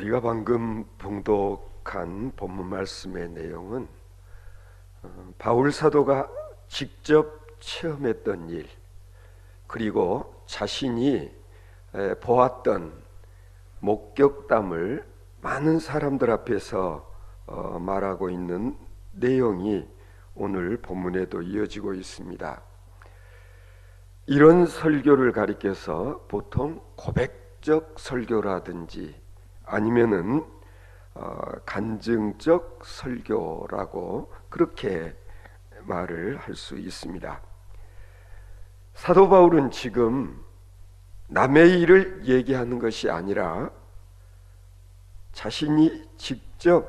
우리가 방금 봉독한 본문 말씀의 내용은 바울 사도가 직접 체험했던 일, 그리고 자신이 보았던 목격담을 많은 사람들 앞에서 말하고 있는 내용이 오늘 본문에도 이어지고 있습니다. 이런 설교를 가리켜서 보통 고백적 설교라든지 아니면은 간증적 설교라고 그렇게 말을 할 수 있습니다. 사도 바울은 지금 남의 일을 얘기하는 것이 아니라 자신이 직접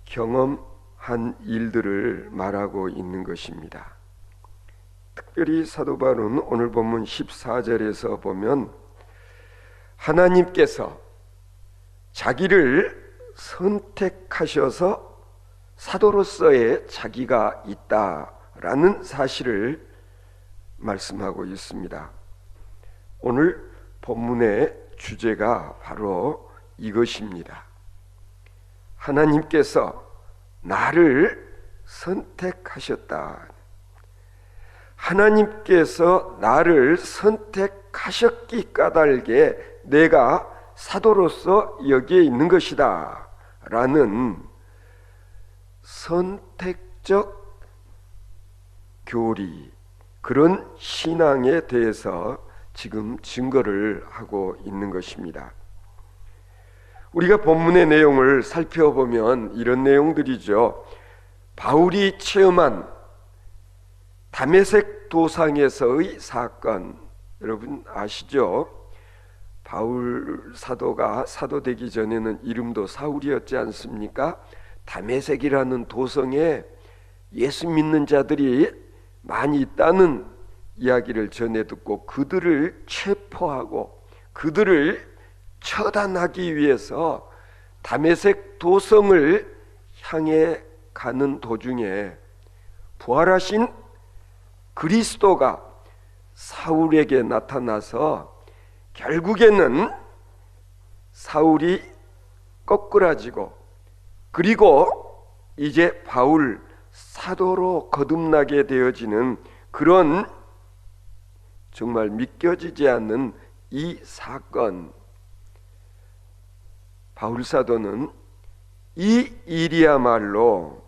경험한 일들을 말하고 있는 것입니다. 특별히 사도 바울은 오늘 본문 14절에서 보면 하나님께서 자기를 선택하셔서 사도로서의 자기가 있다라는 사실을 말씀하고 있습니다. 오늘 본문의 주제가 바로 이것입니다. 하나님께서 나를 선택하셨다. 하나님께서 나를 선택하셨기 까닭에 내가 사도로서 여기에 있는 것이다 라는 선택적 교리, 그런 신앙에 대해서 지금 증거를 하고 있는 것입니다. 우리가 본문의 내용을 살펴보면 이런 내용들이죠. 바울이 체험한 다메섹 도상에서의 사건, 여러분 아시죠? 바울 사도가 사도 되기 전에는 이름도 사울이었지 않습니까? 다메섹이라는 도성에 예수 믿는 자들이 많이 있다는 이야기를 전해 듣고 그들을 체포하고 그들을 처단하기 위해서 다메섹 도성을 향해 가는 도중에 부활하신 그리스도가 사울에게 나타나서 결국에는 사울이 거꾸라지고 그리고 이제 바울 사도로 거듭나게 되어지는 그런 정말 믿겨지지 않는 이 사건, 바울 사도는 이 일이야말로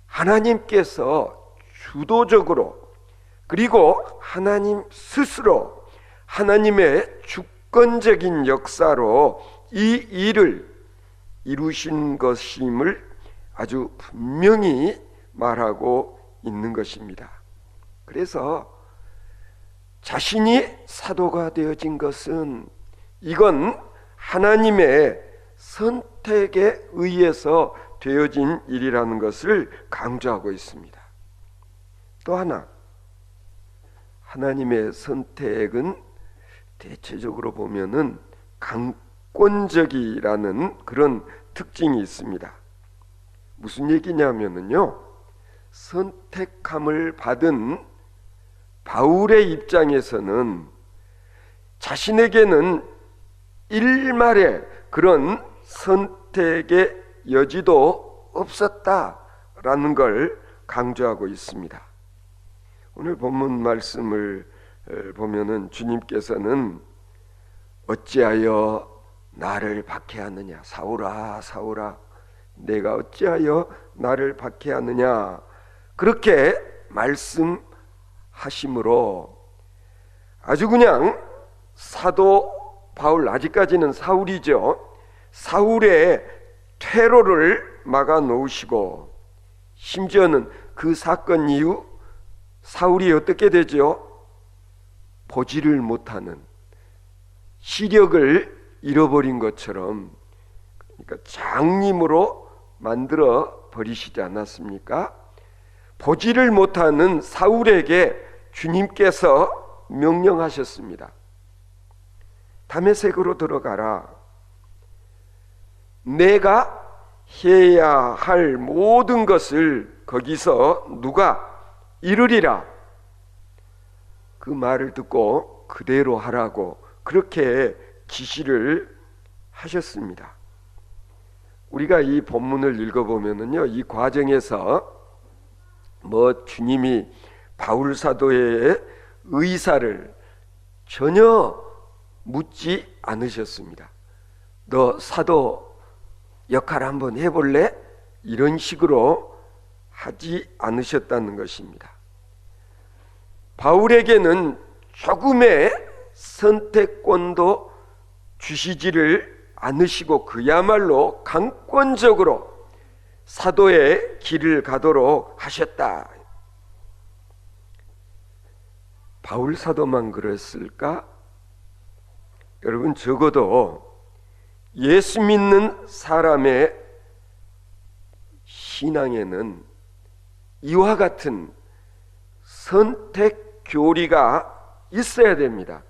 하나님께서 주도적으로 그리고 하나님 스스로 하나님의 주권적인 역사로 이 일을 이루신 것임을 아주 분명히 말하고 있는 것입니다. 그래서 자신이 사도가 되어진 것은 이건 하나님의 선택에 의해서 되어진 일이라는 것을 강조하고 있습니다. 또 하나, 하나님의 선택은 대체적으로 보면은 강권적이라는 그런 특징이 있습니다. 무슨 얘기냐면요, 선택함을 받은 바울의 입장에서는 자신에게는 일말의 그런 선택의 여지도 없었다라는 걸 강조하고 있습니다. 오늘 본문 말씀을 보면은 주님께서는 어찌하여 나를 박해하느냐, 사울아 사울아 내가 어찌하여 나를 박해하느냐, 그렇게 말씀하심으로 아주 그냥 사도 바울, 아직까지는 사울이죠, 사울의 퇴로를 막아 놓으시고 심지어는 그 사건 이후 사울이 어떻게 되죠? 보지를 못하는, 시력을 잃어버린 것처럼, 그러니까 장님으로 만들어 버리시지 않았습니까? 보지를 못하는 사울에게 주님께서 명령하셨습니다. 다메섹으로 들어가라. 내가 해야 할 모든 것을 거기서 누가 이루리라. 그 말을 듣고 그대로 하라고 그렇게 지시를 하셨습니다. 우리가 이 본문을 읽어보면은요, 이 과정에서 주님이 바울 사도의 의사를 전혀 묻지 않으셨습니다. 너 사도 역할 한번 해볼래? 이런 식으로 하지 않으셨다는 것입니다. 바울에게는 조금의 선택권도 주시지를 않으시고 그야말로 강권적으로 사도의 길을 가도록 하셨다. 바울 사도만 그랬을까? 여러분, 적어도 예수 믿는 사람의 신앙에는 이와 같은 선택 교리가 있어야 됩니다.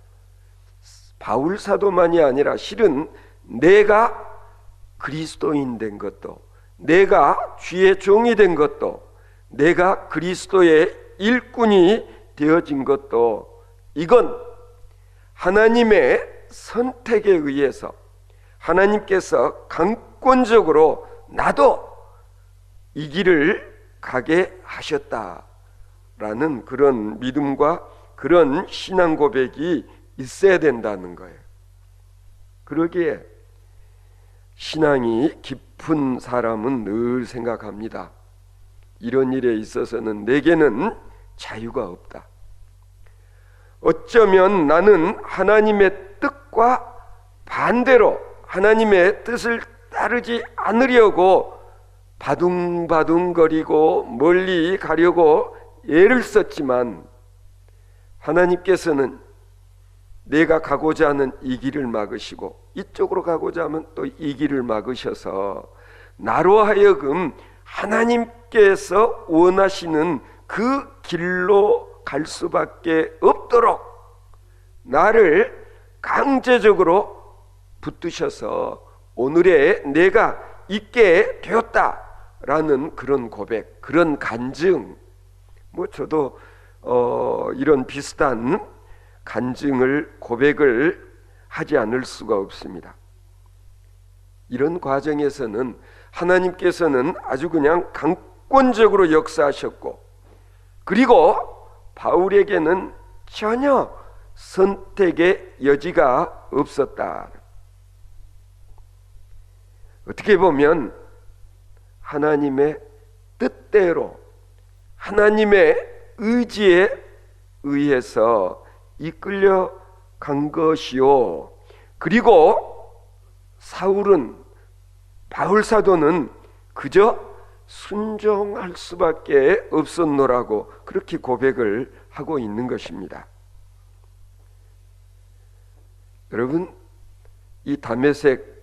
바울 사도만이 아니라 실은 내가 그리스도인 된 것도, 내가 주의 종이 된 것도, 내가 그리스도의 일꾼이 되어진 것도, 이건 하나님의 선택에 의해서 하나님께서 강권적으로 나도 이 길을 가게 하셨다라는 그런 믿음과 그런 신앙 고백이 있어야 된다는 거예요. 그러기에 신앙이 깊은 사람은 늘 생각합니다. 이런 일에 있어서는 내게는 자유가 없다. 어쩌면 나는 하나님의 뜻과 반대로 하나님의 뜻을 따르지 않으려고 바둥바둥거리고 멀리 가려고 애를 썼지만 하나님께서는 내가 가고자 하는 이 길을 막으시고 이쪽으로 가고자 하면 또 이 길을 막으셔서 나로 하여금 하나님께서 원하시는 그 길로 갈 수밖에 없도록 나를 강제적으로 붙드셔서 오늘의 내가 있게 되었다라는 그런 고백, 그런 간증, 저도 이런 비슷한 간증을, 고백을 하지 않을 수가 없습니다. 이런 과정에서는 하나님께서는 아주 그냥 강권적으로 역사하셨고, 그리고 바울에게는 전혀 선택의 여지가 없었다. 어떻게 보면 하나님의 뜻대로, 하나님의 의지에 의해서 이끌려 간 것이요, 그리고 사울은, 바울 사도는 그저 순종할 수밖에 없었노라고 그렇게 고백을 하고 있는 것입니다. 여러분, 이 다메섹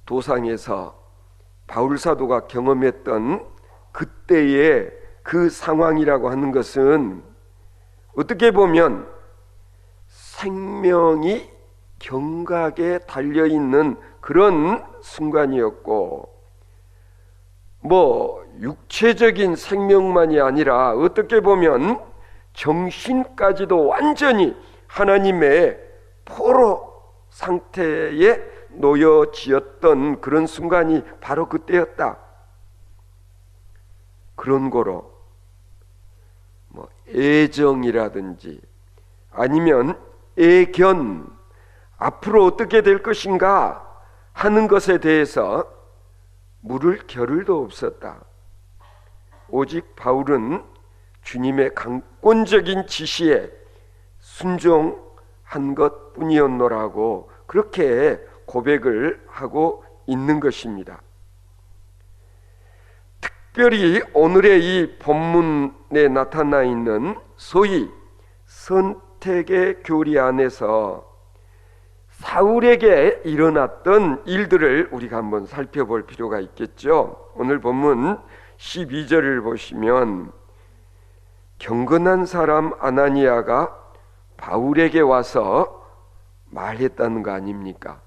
도상에서 바울 사도가 경험했던 그때의 그 상황이라고 하는 것은 어떻게 보면 생명이 경각에 달려있는 그런 순간이었고, 육체적인 생명만이 아니라 어떻게 보면 정신까지도 완전히 하나님의 포로 상태에 놓여지었던 그런 순간이 바로 그때였다. 그런 거로 애정이라든지 아니면 애견, 앞으로 어떻게 될 것인가 하는 것에 대해서 물을 겨를도 없었다. 오직 바울은 주님의 강권적인 지시에 순종한 것뿐이었노라고 그렇게 고백을 하고 있는 것입니다. 특별히 오늘의 이 본문에 나타나 있는 소위 선택의 교리 안에서 사울에게 일어났던 일들을 우리가 한번 살펴볼 필요가 있겠죠. 오늘 본문 12절을 보시면 경건한 사람 아나니아가 바울에게 와서 말했다는 거 아닙니까?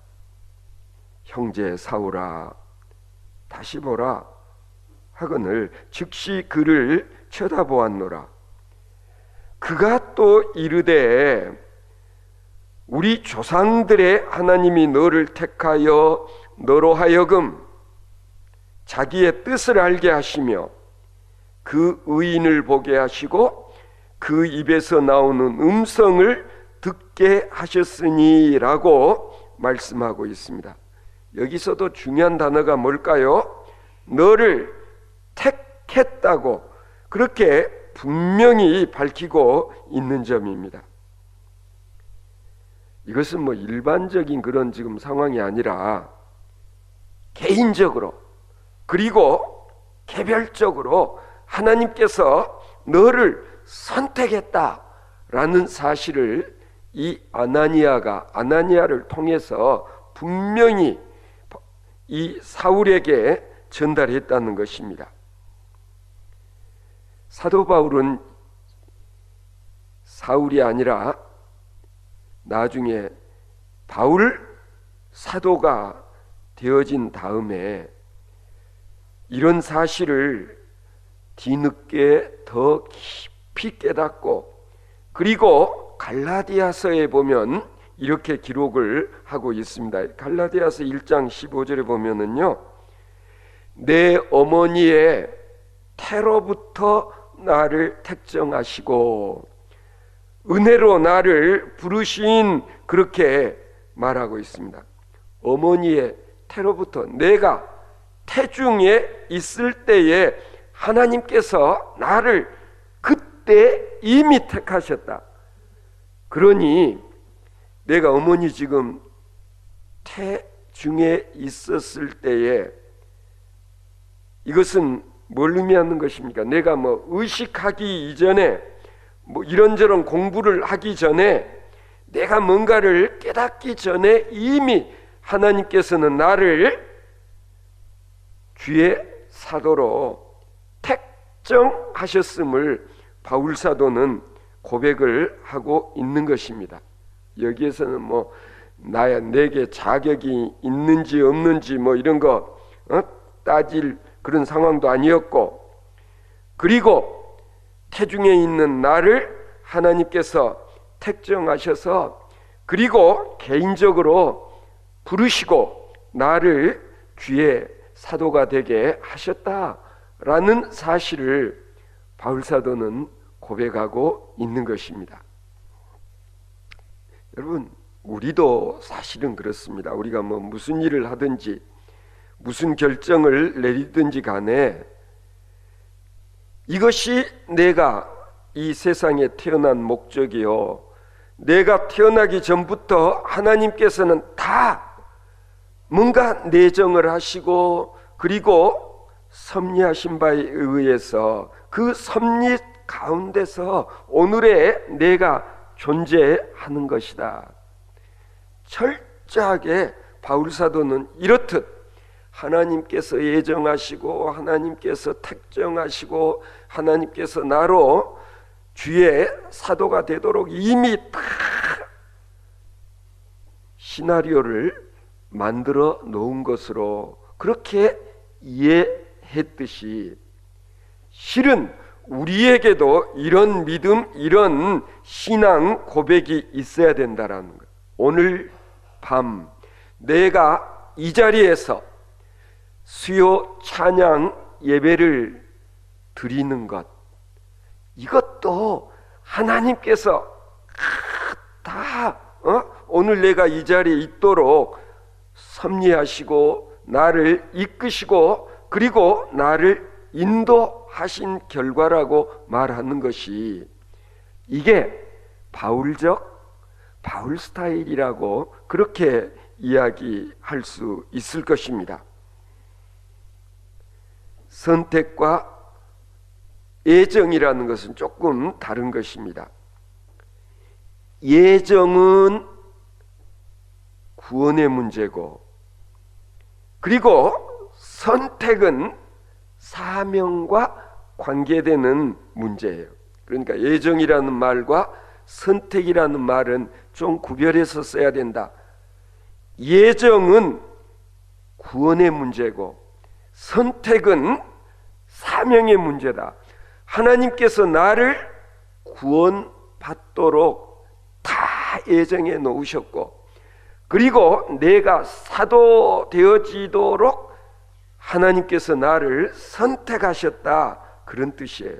형제 사울아, 다시 보라 하거늘 즉시 그를 쳐다보았노라. 그가 또 이르되 우리 조상들의 하나님이 너를 택하여 너로 하여금 자기의 뜻을 알게 하시며 그 의인을 보게 하시고 그 입에서 나오는 음성을 듣게 하셨으니 라고 말씀하고 있습니다. 여기서도 중요한 단어가 뭘까요? 너를 택했다고 그렇게 분명히 밝히고 있는 점입니다. 이것은 뭐 일반적인 그런 지금 상황이 아니라 개인적으로 그리고 개별적으로 하나님께서 너를 선택했다라는 사실을 이 아나니아를 통해서 분명히 이 사울에게 전달했다는 것입니다. 사도 바울은 사울이 아니라 나중에 바울 사도가 되어진 다음에 이런 사실을 뒤늦게 더 깊이 깨닫고 그리고 갈라디아서에 보면 이렇게 기록을 하고 있습니다. 갈라디아서 1장 15절에 보면은요, 내 어머니의 태로부터 나를 택정하시고 은혜로 나를 부르신 그렇게 말하고 있습니다. 어머니의 태로부터 내가 태중에 있을 때에 하나님께서 나를 그때 이미 택하셨다. 그러니 내가 어머니 지금 태중에 있었을 때에 이것은 뭘 의미하는 것입니까? 내가 뭐 의식하기 이전에 뭐 이런저런 공부를 하기 전에 내가 뭔가를 깨닫기 전에 이미 하나님께서는 나를 주의 사도로 택정하셨음을 바울 사도는 고백을 하고 있는 것입니다. 여기에서는 뭐 내게 자격이 있는지 없는지 뭐 이런 거 따질 그런 상황도 아니었고, 그리고 태중에 있는 나를 하나님께서 택정하셔서 그리고 개인적으로 부르시고 나를 주의 사도가 되게 하셨다라는 사실을 바울 사도는 고백하고 있는 것입니다. 여러분, 우리도 사실은 그렇습니다. 우리가 뭐 무슨 일을 하든지 무슨 결정을 내리든지 간에 이것이 내가 이 세상에 태어난 목적이요, 내가 태어나기 전부터 하나님께서는 다 뭔가 내정을 하시고 그리고 섭리하신 바에 의해서 그 섭리 가운데서 오늘의 내가 존재하는 것이다. 철저하게 바울 사도는 이렇듯 하나님께서 예정하시고 하나님께서 택정하시고 하나님께서 나로 주의 사도가 되도록 이미 다 시나리오를 만들어 놓은 것으로 그렇게 이해했듯이, 실은 우리에게도 이런 믿음, 이런 신앙 고백이 있어야 된다라는 것. 오늘 밤 내가 이 자리에서 수요 찬양 예배를 드리는 것, 이것도 하나님께서 다 오늘 내가 이 자리에 있도록 섭리하시고 나를 이끄시고 그리고 나를 인도하신 결과라고 말하는 것이, 이게 바울적 바울 스타일이라고 그렇게 이야기할 수 있을 것입니다. 선택과 예정이라는 것은 조금 다른 것입니다. 예정은 구원의 문제고, 그리고 선택은 사명과 관계되는 문제예요. 그러니까 예정이라는 말과 선택이라는 말은 좀 구별해서 써야 된다. 예정은 구원의 문제고 선택은 사명의 문제다. 하나님께서 나를 구원받도록 다 예정해 놓으셨고, 그리고 내가 사도 되어지도록 하나님께서 나를 선택하셨다, 그런 뜻이에요.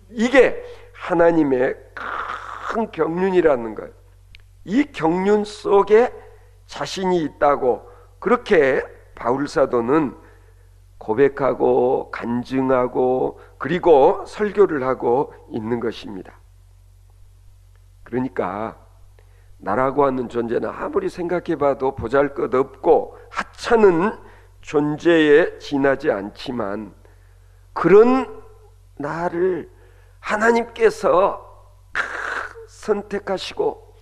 이게 하나님의 큰 경륜이라는 거예요. 이 경륜 속에 자신이 있다고 그렇게 바울 사도는 고백하고 간증하고 그리고 설교를 하고 있는 것입니다. 그러니까 나라고 하는 존재는 아무리 생각해봐도 보잘것없고 하찮은 존재에 지나지 않지만, 그런 나를 하나님께서 선택하시고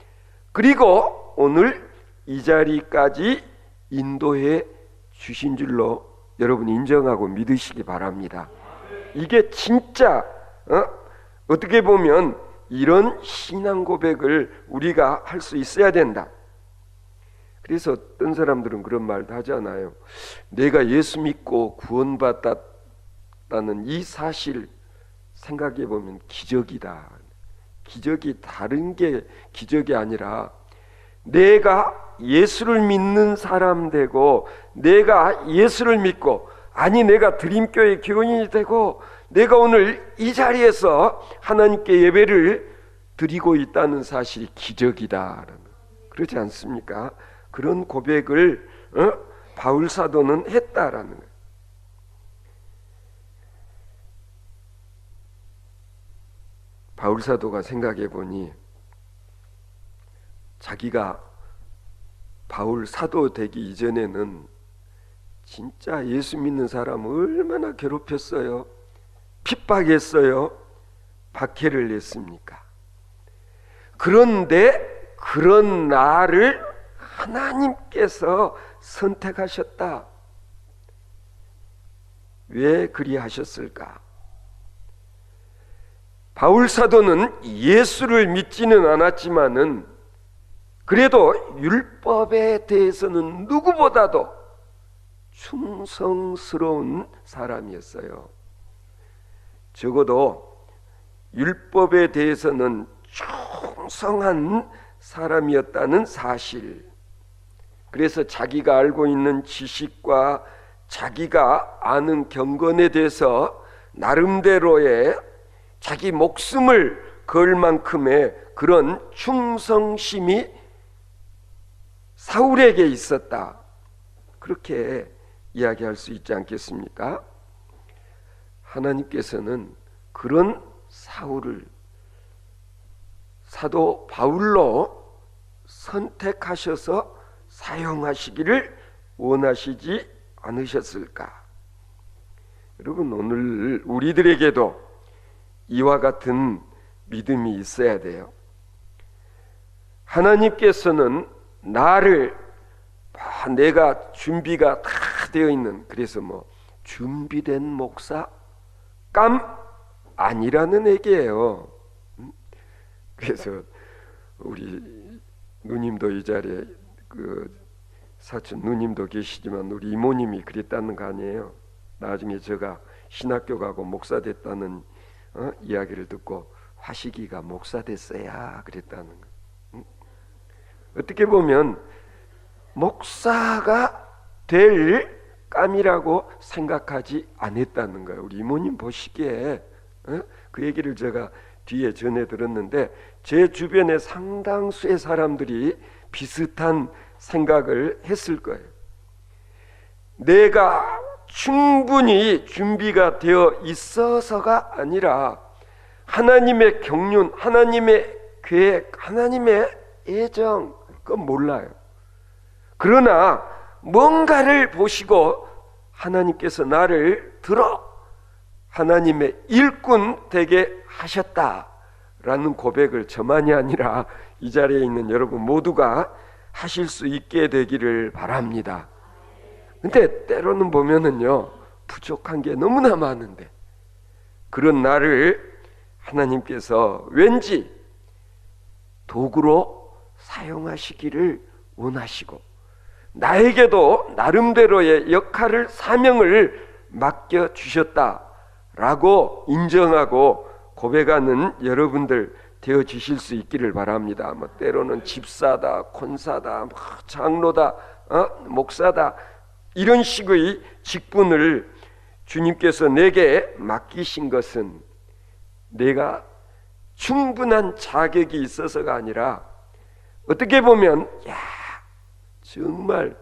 그리고 오늘 이 자리까지 인도해 주신 줄로 여러분 인정하고 믿으시기 바랍니다. 이게 진짜 어떻게 보면 이런 신앙 고백을 우리가 할 수 있어야 된다. 그래서 어떤 사람들은 그런 말도 하잖아요. 내가 예수 믿고 구원받았다는 이 사실 생각해 보면 기적이다. 기적이 다른 게 기적이 아니라 내가 예수를 믿는 사람 되고, 내가 예수를 믿고, 아니 내가 드림교회 교인이 되고 내가 오늘 이 자리에서 하나님께 예배를 드리고 있다는 사실이 기적이다. 그렇지 않습니까? 그런 고백을 바울 사도는 했다라는 거예요. 바울 사도가 생각해 보니 자기가 바울 사도 되기 이전에는 진짜 예수 믿는 사람을 얼마나 괴롭혔어요. 핍박했어요. 박해를 했습니까? 그런데 그런 나를 하나님께서 선택하셨다. 왜 그리하셨을까? 바울 사도는 예수를 믿지는 않았지만은 그래도 율법에 대해서는 누구보다도 충성스러운 사람이었어요. 적어도 율법에 대해서는 충성한 사람이었다는 사실. 그래서 자기가 알고 있는 지식과 자기가 아는 경건에 대해서 나름대로의 자기 목숨을 걸 만큼의 그런 충성심이 사울에게 있었다. 그렇게 이야기할 수 있지 않겠습니까? 하나님께서는 그런 사울을 사도 바울로 선택하셔서 사용하시기를 원하시지 않으셨을까? 여러분, 오늘 우리들에게도 이와 같은 믿음이 있어야 돼요. 하나님께서는 나를 내가 준비가 다 되어 있는, 그래서 준비된 목사 깜 아니라는 얘기예요. 그래서 우리 누님도 이 자리에 사촌 누님도 계시지만 우리 이모님이 그랬다는 거 아니에요. 나중에 제가 신학교 가고 목사 됐다는 이야기를 듣고 화식이가 목사 됐어야 그랬다는 거. 어떻게 보면 목사가 될 깜이라고 생각하지 않았다는 거예요. 우리 이모님 보시기에 그 얘기를 제가 뒤에 전해 들었는데 제 주변에 상당수의 사람들이 비슷한 생각을 했을 거예요. 내가 충분히 준비가 되어 있어서가 아니라 하나님의 경륜, 하나님의 계획, 하나님의 예정, 그건 몰라요. 그러나 뭔가를 보시고 하나님께서 나를 들어 하나님의 일꾼 되게 하셨다라는 고백을 저만이 아니라 이 자리에 있는 여러분 모두가 하실 수 있게 되기를 바랍니다. 근데 때로는 보면은요, 부족한 게 너무나 많은데 그런 나를 하나님께서 왠지 도구로 사용하시기를 원하시고 나에게도 나름대로의 역할을, 사명을 맡겨주셨다라고 인정하고 고백하는 여러분들 되어지실 수 있기를 바랍니다. 때로는 집사다, 권사다, 장로다, 목사다, 이런 식의 직분을 주님께서 내게 맡기신 것은 내가 충분한 자격이 있어서가 아니라 어떻게 보면 정말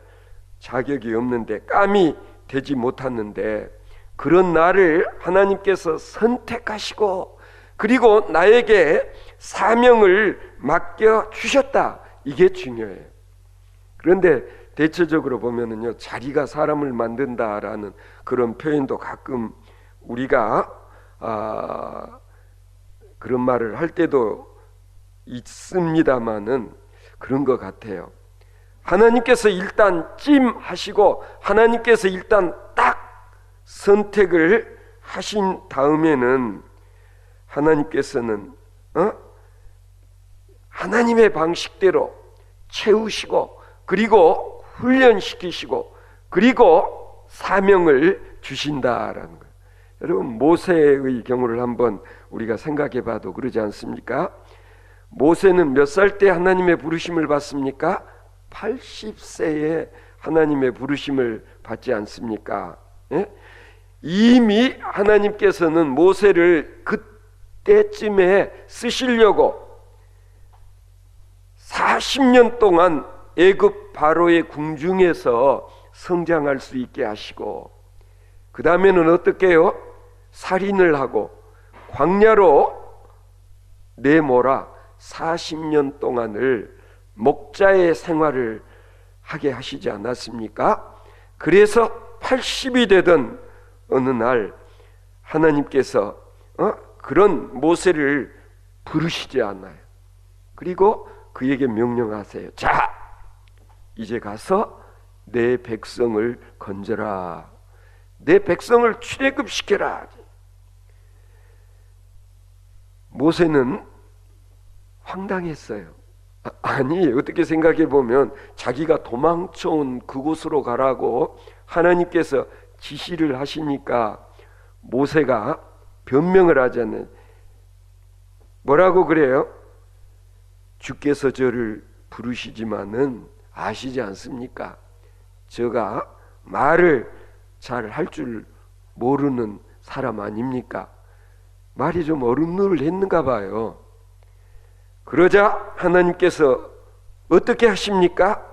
자격이 없는데, 감이 되지 못하는데 그런 나를 하나님께서 선택하시고 그리고 나에게 사명을 맡겨주셨다. 이게 중요해요. 그런데 대체적으로 보면은요, 자리가 사람을 만든다라는 그런 표현도 가끔 우리가 그런 말을 할 때도 있습니다마는 그런 것 같아요. 하나님께서 일단 찜하시고 하나님께서 일단 딱 선택을 하신 다음에는 하나님께서는 하나님의 방식대로 채우시고 그리고 훈련시키시고 그리고 사명을 주신다라는 거예요. 여러분, 모세의 경우를 한번 우리가 생각해 봐도 그러지 않습니까? 모세는 몇 살 때 하나님의 부르심을 받습니까? 80세에 하나님의 부르심을 받지 않습니까? 예? 이미 하나님께서는 모세를 그때쯤에 쓰시려고 40년 동안 애굽 바로의 궁중에서 성장할 수 있게 하시고, 그 다음에는 어떻게 해요? 살인을 하고 광야로 내몰아 40년 동안을 목자의 생활을 하게 하시지 않았습니까? 그래서 80이 되던 어느 날 하나님께서 그런 모세를 부르시지 않아요. 그리고 그에게 명령하세요. 자, 이제 가서 내 백성을 건져라. 내 백성을 출애굽시켜라. 모세는 황당했어요. 아니, 어떻게 생각해 보면 자기가 도망쳐온 그곳으로 가라고 하나님께서 지시를 하시니까 모세가 변명을 하잖아요. 뭐라고 그래요? 주께서 저를 부르시지만은 아시지 않습니까? 제가 말을 잘 할 줄 모르는 사람 아닙니까? 말이 좀 어른노릇했는가 봐요. 그러자 하나님께서 어떻게 하십니까?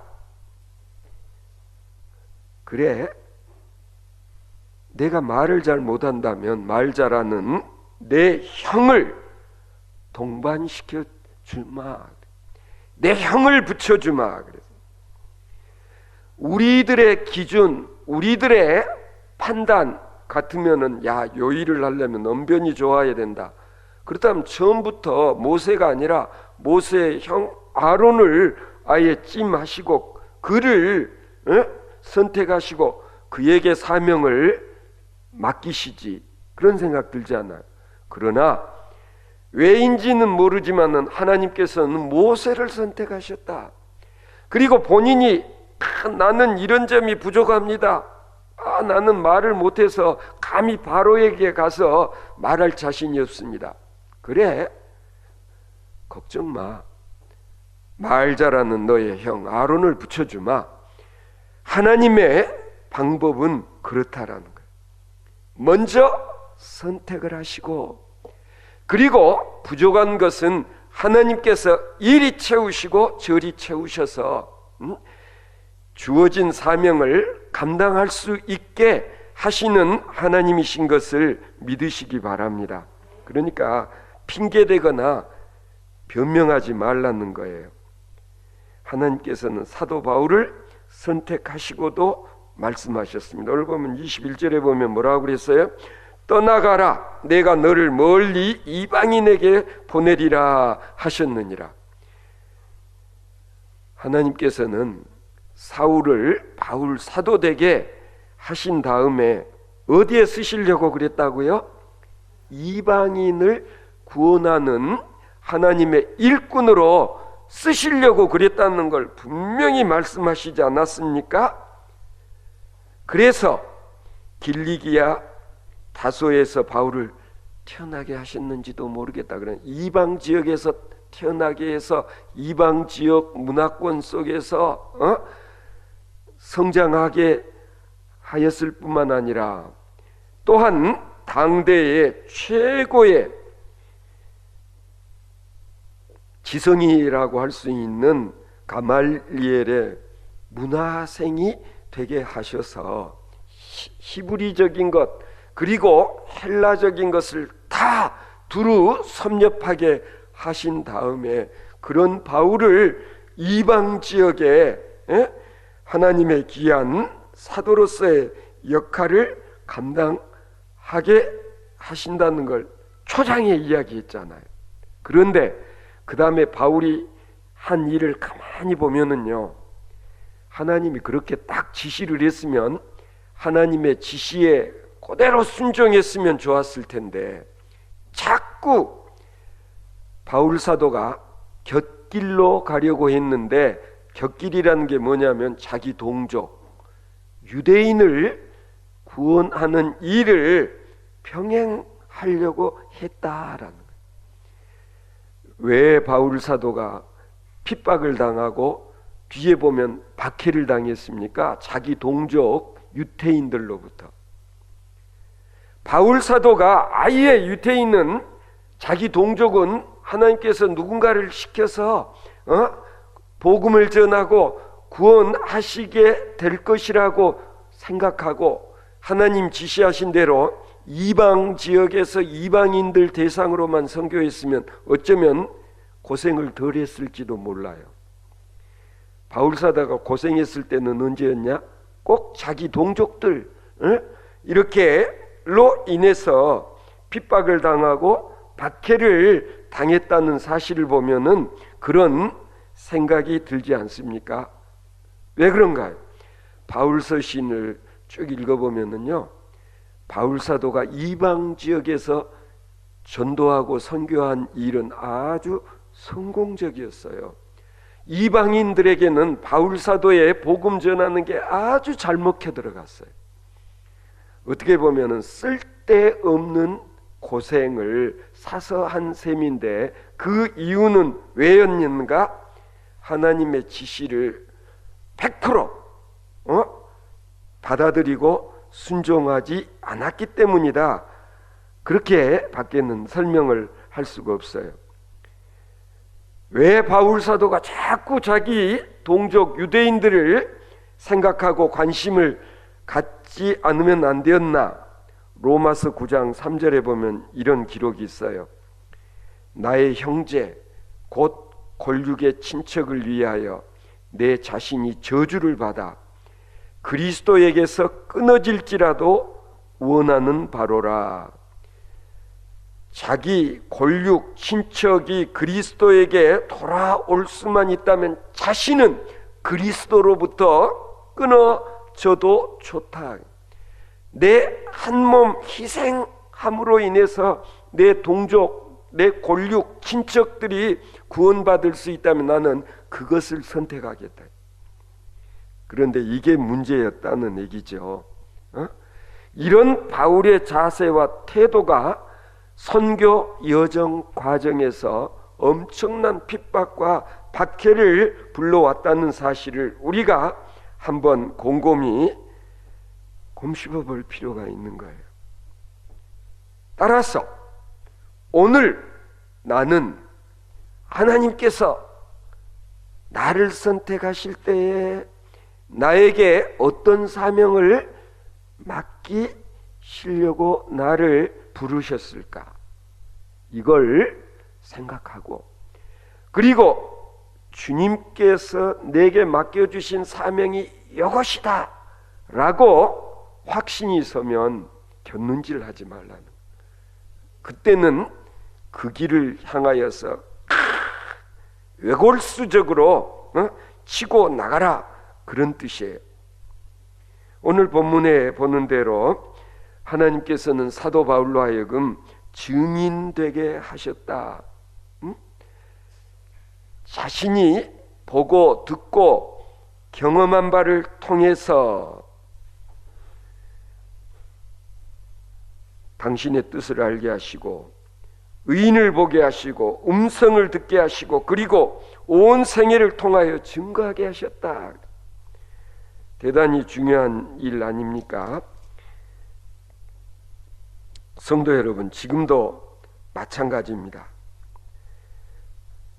그래, 내가 말을 잘 못한다면 말 잘하는 내 형을 동반시켜 주마. 내 형을 붙여주마. 그래서 우리들의 기준, 우리들의 판단 같으면은 요 일을 하려면 언변이 좋아야 된다. 그렇다면 처음부터 모세가 아니라 모세의 형 아론을 아예 찜하시고 그를 선택하시고 그에게 사명을 맡기시지. 그런 생각 들지 않아요? 그러나 왜인지는 모르지만은 하나님께서는 모세를 선택하셨다. 그리고 본인이 나는 이런 점이 부족합니다. 나는 말을 못해서 감히 바로에게 가서 말할 자신이 없습니다. 그래, 걱정 마. 말 잘하는 너의 형 아론을 붙여주마. 하나님의 방법은 그렇다라는 거예요. 먼저 선택을 하시고 그리고 부족한 것은 하나님께서 이리 채우시고 저리 채우셔서 주어진 사명을 감당할 수 있게 하시는 하나님이신 것을 믿으시기 바랍니다. 그러니까 핑계대거나 변명하지 말라는 거예요. 하나님께서는 사도 바울을 선택하시고도 말씀하셨습니다. 오늘 보면 21절에 보면 뭐라고 그랬어요? 떠나가라, 내가 너를 멀리 이방인에게 보내리라 하셨느니라. 하나님께서는 사울을 바울 사도 되게 하신 다음에 어디에 쓰시려고 그랬다고요? 이방인을 구원하는 하나님의 일꾼으로 쓰시려고 그랬다는 걸 분명히 말씀하시지 않았습니까? 그래서 길리기야 다소에서 바울을 태어나게 하셨는지도 모르겠다. 그런 이방 지역에서 태어나게 해서 이방 지역 문화권 속에서 성장하게 하였을 뿐만 아니라 또한 당대의 최고의 지성이라고 할 수 있는 가말리엘의 문화생이 되게 하셔서 히브리적인 것 그리고 헬라적인 것을 다 두루 섭렵하게 하신 다음에 그런 바울을 이방 지역에 하나님의 귀한 사도로서의 역할을 감당하게 하신다는 걸 초장에 이야기했잖아요. 그런데 그 다음에 바울이 한 일을 가만히 보면은요, 하나님이 그렇게 딱 지시를 했으면 하나님의 지시에 그대로 순종했으면 좋았을 텐데 자꾸 바울 사도가 곁길로 가려고 했는데, 곁길이라는 게 뭐냐면 자기 동족 유대인을 구원하는 일을 병행하려고 했다라는 거예요. 왜 바울 사도가 핍박을 당하고 뒤에 보면 박해를 당했습니까? 자기 동족 유태인들로부터. 바울 사도가 아예 유태인은 자기 동족은 하나님께서 누군가를 시켜서 복음을 전하고 구원하시게 될 것이라고 생각하고 하나님 지시하신 대로 이방 지역에서 이방인들 대상으로만 선교했으면 어쩌면 고생을 덜 했을지도 몰라요. 바울 사도가 고생했을 때는 언제였냐? 꼭 자기 동족들 이렇게로 인해서 핍박을 당하고 박해를 당했다는 사실을 보면은 그런 생각이 들지 않습니까? 왜 그런가요? 바울 서신을 쭉 읽어보면은요, 바울 사도가 이방 지역에서 전도하고 선교한 일은 아주 성공적이었어요. 이방인들에게는 바울 사도의 복음 전하는 게 아주 잘 먹혀 들어갔어요. 어떻게 보면은 쓸데없는 고생을 사서 한 셈인데 그 이유는 왜였는가? 하나님의 지시를 100% 받아들이고 순종하지 않았기 때문이다. 그렇게 밖에는 설명을 할 수가 없어요. 왜 바울 사도가 자꾸 자기 동족 유대인들을 생각하고 관심을 갖지 않으면 안 되었나? 로마서 9장 3절에 보면 이런 기록이 있어요. 나의 형제 곧 골육의 친척을 위하여 내 자신이 저주를 받아 그리스도에게서 끊어질지라도 원하는 바로라. 자기 골육 친척이 그리스도에게 돌아올 수만 있다면 자신은 그리스도로부터 끊어져도 좋다. 내 한 몸 희생함으로 인해서 내 동족, 내 골육 친척들이 구원받을 수 있다면 나는 그것을 선택하겠다. 그런데 이게 문제였다는 얘기죠. 이런 바울의 자세와 태도가 선교 여정 과정에서 엄청난 핍박과 박해를 불러왔다는 사실을 우리가 한번 곰곰이 곰씹어 볼 필요가 있는 거예요. 따라서 오늘 나는 하나님께서 나를 선택하실 때에 나에게 어떤 사명을 맡기시려고 나를 부르셨을까? 이걸 생각하고, 그리고 주님께서 내게 맡겨주신 사명이 이것이다 라고 확신이 서면 곁눈질하지 말라는. 그때는 그 길을 향하여서 외골수적으로 치고 나가라, 그런 뜻이에요. 오늘 본문에 보는 대로 하나님께서는 사도 바울로 하여금 증인되게 하셨다. 자신이 보고 듣고 경험한 바를 통해서 당신의 뜻을 알게 하시고 의인을 보게 하시고 음성을 듣게 하시고 그리고 온 생애를 통하여 증거하게 하셨다. 대단히 중요한 일 아닙니까? 성도 여러분, 지금도 마찬가지입니다.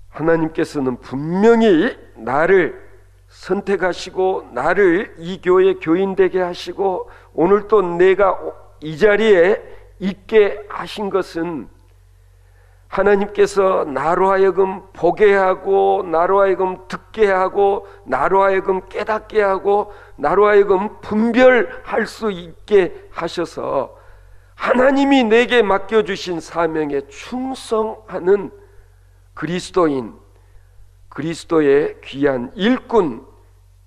하나님께서는 분명히 나를 선택하시고 나를 이 교회 교인 되게 하시고 오늘 또 내가 이 자리에 있게 하신 것은 하나님께서 나로 하여금 보게 하고 나로 하여금 듣게 하고 나로 하여금 깨닫게 하고 나로 하여금 분별할 수 있게 하셔서 하나님이 내게 맡겨주신 사명에 충성하는 그리스도인, 그리스도의 귀한 일꾼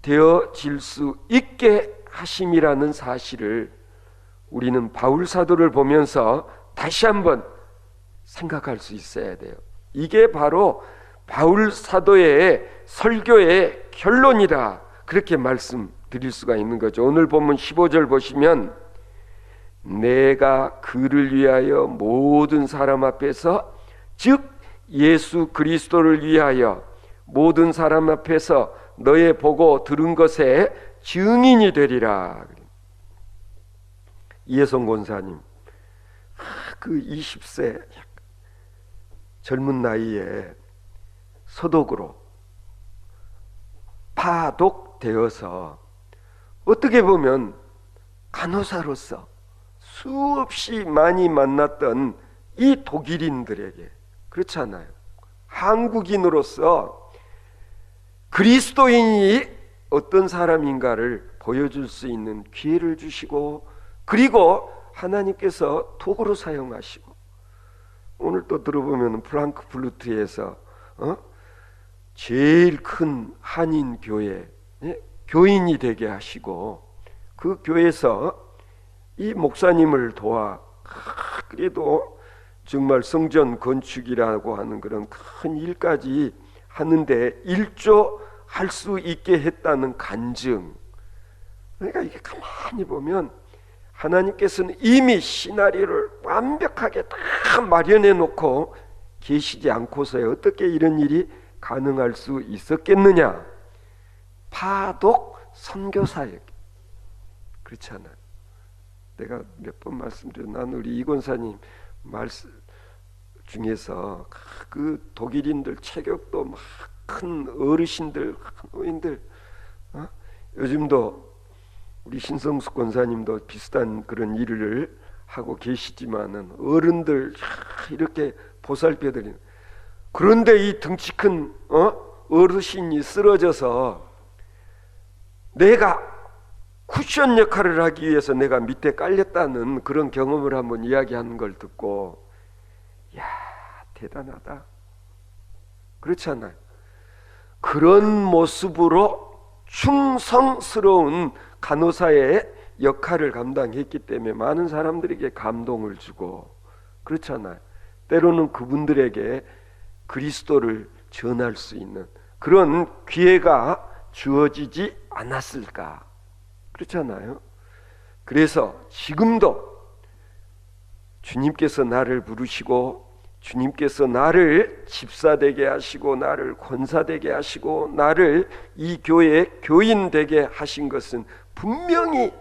되어질 수 있게 하심이라는 사실을 우리는 바울 사도를 보면서 다시 한번 생각할 수 있어야 돼요. 이게 바로 바울 사도의 설교의 결론이라 그렇게 말씀드릴 수가 있는 거죠. 오늘 본문 15절 보시면 내가 그를 위하여 모든 사람 앞에서 즉 예수 그리스도를 위하여 모든 사람 앞에서 너의 보고 들은 것에 증인이 되리라. 이혜성 권사님 그 20세 젊은 나이에 서독으로 파독되어서 어떻게 보면 간호사로서 수없이 많이 만났던 이 독일인들에게, 그렇잖아요, 한국인으로서 그리스도인이 어떤 사람인가를 보여줄 수 있는 기회를 주시고 그리고 하나님께서 도구로 사용하시고 오늘 또 들어보면 프랑크푸르트에서 제일 큰 한인 교회 교인이 되게 하시고 그 교회에서 이 목사님을 도와 그래도 정말 성전 건축이라고 하는 그런 큰 일까지 하는데 일조할 수 있게 했다는 간증. 그러니까 이게 가만히 보면 하나님께서는 이미 시나리오를 완벽하게 다 마련해 놓고 계시지 않고서야 어떻게 이런 일이 가능할 수 있었겠느냐. 파독 선교사에게. 그렇지 않아요? 내가 몇 번 말씀드린 난 우리 이 권사님 말씀 중에서 그 독일인들 체격도 막 큰 어르신들, 큰 노인들, 요즘도 우리 신성숙 권사님도 비슷한 그런 일을 하고 계시지만은 어른들 이렇게 보살펴드리는, 그런데 이 덩치 큰 어르신이 쓰러져서 내가 쿠션 역할을 하기 위해서 내가 밑에 깔렸다는 그런 경험을 한번 이야기하는 걸 듣고 야, 대단하다. 그렇지 않아요? 그런 모습으로 충성스러운 간호사의 역할을 감당했기 때문에 많은 사람들에게 감동을 주고, 그렇잖아요. 때로는 그분들에게 그리스도를 전할 수 있는 그런 기회가 주어지지 않았을까. 그렇잖아요. 그래서 지금도 주님께서 나를 부르시고 주님께서 나를 집사되게 하시고 나를 권사되게 하시고 나를 이 교회의 교인 되게 하신 것은 분명히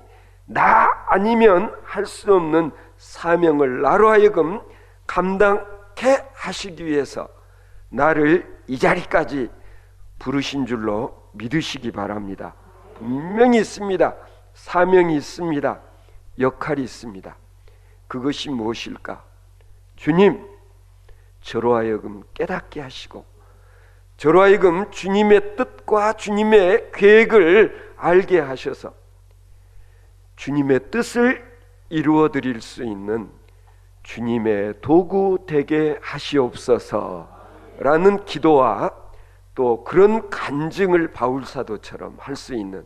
나 아니면 할 수 없는 사명을 나로 하여금 감당케 하시기 위해서 나를 이 자리까지 부르신 줄로 믿으시기 바랍니다. 분명히 있습니다. 사명이 있습니다. 역할이 있습니다. 그것이 무엇일까? 주님, 저로 하여금 깨닫게 하시고 저로 하여금 주님의 뜻과 주님의 계획을 알게 하셔서 주님의 뜻을 이루어 드릴 수 있는 주님의 도구 되게 하시옵소서 라는 기도와 또 그런 간증을 바울 사도처럼 할 수 있는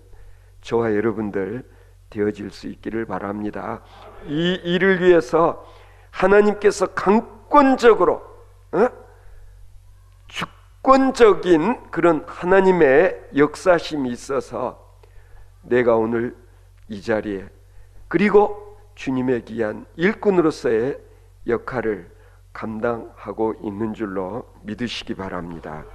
저와 여러분들 되어질 수 있기를 바랍니다. 이 일을 위해서 하나님께서 강권적으로 주권적인 그런 하나님의 역사심이 있어서 내가 오늘 이 자리에 그리고 주님의 귀한 일꾼으로서의 역할을 감당하고 있는 줄로 믿으시기 바랍니다.